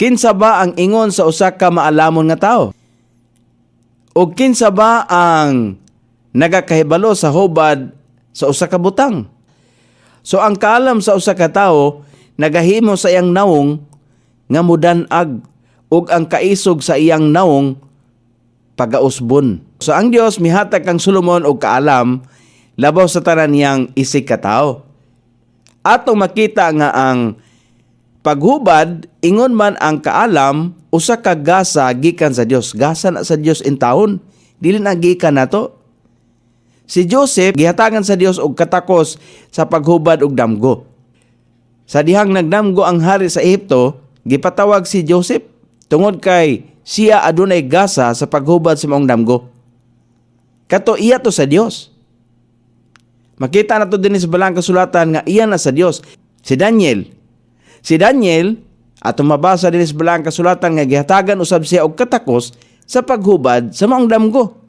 Kinsa ba ang ingon sa usa ka maalamon nga tawo? O kinsa ba ang nagakahibalo sa hubad sa usa ka butang? So ang kaalam sa usa ka tawo nagahimo sa iyang nawong nga mudan-ag ug ang kaisog sa iyang nawong pagausbon. So ang Dios mihatag kang Solomon og kaalam labaw sa tanan niyang isig ka tawo. Atong makita nga ang paghubad, ingon man ang kaalam, usa ka gasa gikan sa Dios. Gasa na sa Dios in taon. Dili na gikan nato. Si Joseph, gihatagan sa Dios og katakos sa paghubad og damgo. Sa dihang nagdamgo ang hari sa Ehipto, gipatawag si Joseph tungod kay siya adunay gasa sa paghubad sa maong damgo. Kato iya to sa Dios. Makita nato din sa balang kasulatan nga iya na sa Dios. Si Daniel, atong mabasa din sa balang kasulatan nga gihatagan usab siya og katakos sa paghubad sa maong damgo.